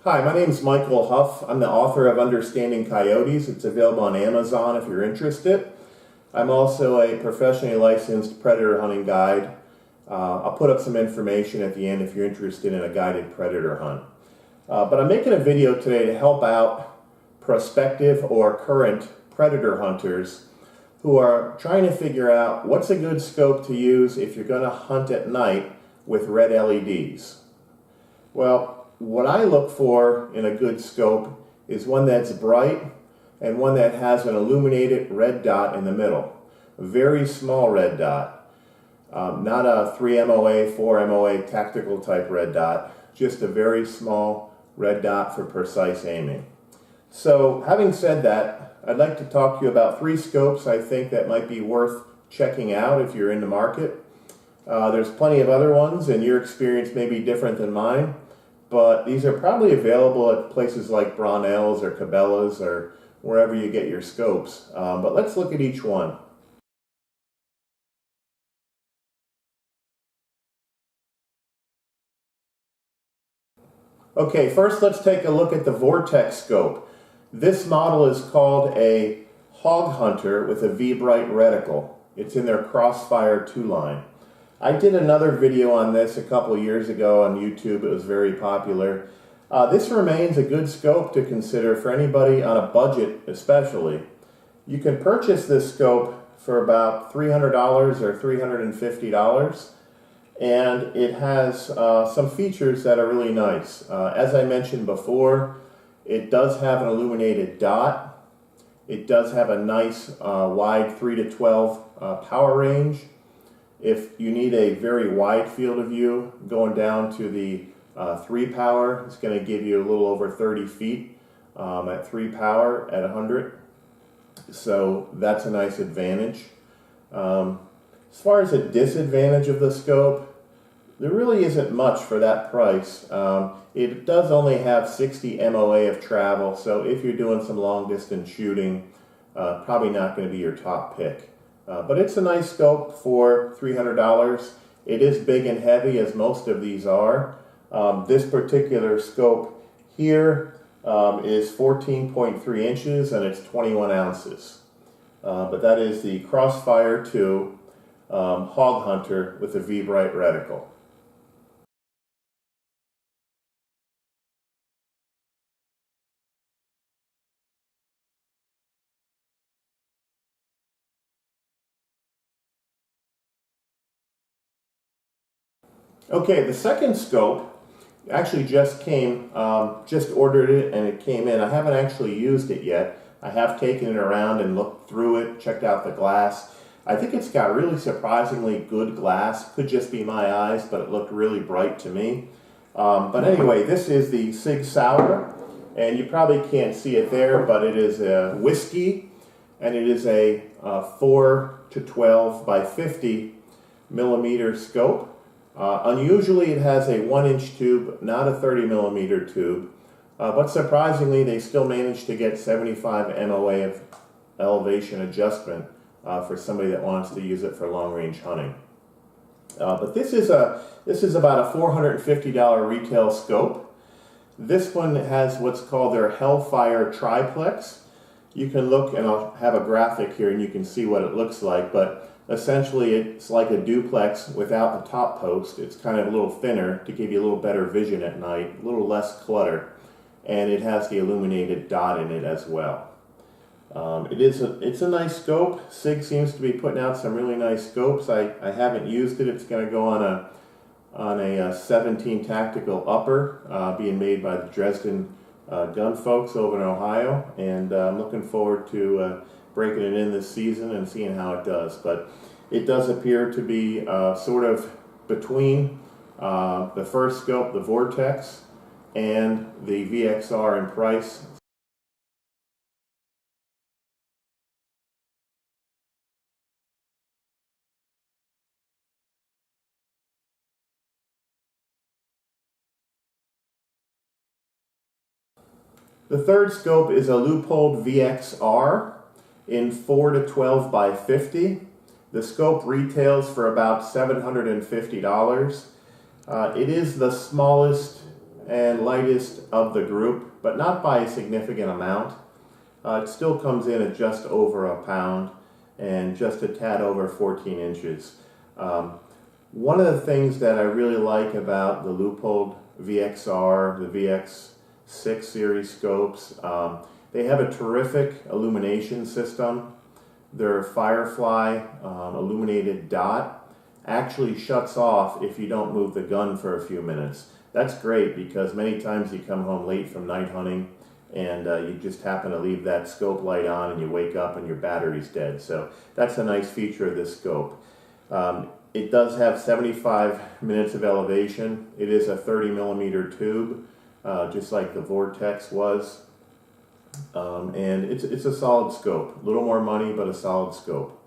Hi, my name is Michael Huff. I'm the author of Understanding Coyotes. It's available on Amazon if you're interested. I'm also a professionally licensed predator hunting guide. I'll put up some information at the end if you're interested in a guided predator hunt. But I'm making a video today to help out prospective or current predator hunters who are trying to figure out what's a good scope to use if you're going to hunt at night with red LEDs. Well, what I look for in a good scope is one that's bright and one that has an illuminated red dot in the middle. A very small red dot. Not a 3 MOA, 4 MOA tactical type red dot. Just a very small red dot for precise aiming. So having said that, I'd like to talk to you about 3 scopes I think that might be worth checking out if you're in the market. There's plenty of other ones and your experience may be different than mine. But these are probably available at places like Brownells or Cabela's or wherever you get your scopes. But let's look at each one. Okay, first let's take a look at the Vortex scope. This model is called a Hog Hunter with a V-Bright reticle. It's in their Crossfire II line. I did another video on this a couple years ago on YouTube. It was very popular. This remains a good scope to consider for anybody on a budget especially. You can purchase this scope for about $300 or $350 and it has some features that are really nice. As I mentioned before, it does have an illuminated dot. It does have a nice wide 3 to 12 power range. If you need a very wide field of view, going down to the 3 power, it's going to give you a little over 30 feet at 3 power at 100. So that's a nice advantage. As far as a disadvantage of the scope, there really isn't much for that price. It does only have 60 MOA of travel, so if you're doing some long distance shooting, probably not going to be your top pick. But it's a nice scope for $300. It is big and heavy, as most of these are. This particular scope here is 14.3 inches and it's 21 ounces. But that is the Crossfire II Hog Hunter with a V-Bright reticle. Okay, the second scope actually just ordered it and it came in. I haven't actually used it yet. I have taken it around and looked through it, checked out the glass. I think it's got really surprisingly good glass. Could just be my eyes, but it looked really bright to me. But anyway, this is the Sig Sauer, and you probably can't see it there, but it is a whiskey, and it is a 4 to 12 by 50 millimeter scope. Unusually it has a 1-inch tube, not a 30 millimeter tube, but surprisingly they still managed to get 75 MOA of elevation adjustment for somebody that wants to use it for long-range hunting. But this is about a $450 retail scope. This one has what's called their Hellfire triplex. You can look, and I'll have a graphic here and you can see what it looks like, but essentially it's like a duplex without the top post. It's kind of a little thinner to give you a little better vision at night, a little less clutter, and it has the illuminated dot in it as well. It's a nice scope. Sig seems to be putting out some really nice scopes. I haven't used it. It's going to go on a 17 tactical upper being made by the Dresden gun folks over in Ohio, and I'm looking forward to breaking it in this season and seeing how it does. But it does appear to be sort of between the first scope, the Vortex, and the VXR in price. The third scope is a Leupold VXR in 4 to 12 by 50. The scope retails for about $750. It is the smallest and lightest of the group, but not by a significant amount. It still comes in at just over a pound and just a tad over 14 inches. One of the things that I really like about the Leupold VXR, the VX6 series scopes, they have a terrific illumination system. Their Firefly illuminated dot actually shuts off if you don't move the gun for a few minutes. That's great because many times you come home late from night hunting and you just happen to leave that scope light on and you wake up and your battery's dead. So that's a nice feature of this scope. It does have 75 minutes of elevation. It is a 30 millimeter tube, just like the Vortex was. And it's a solid scope. A little more money, but a solid scope.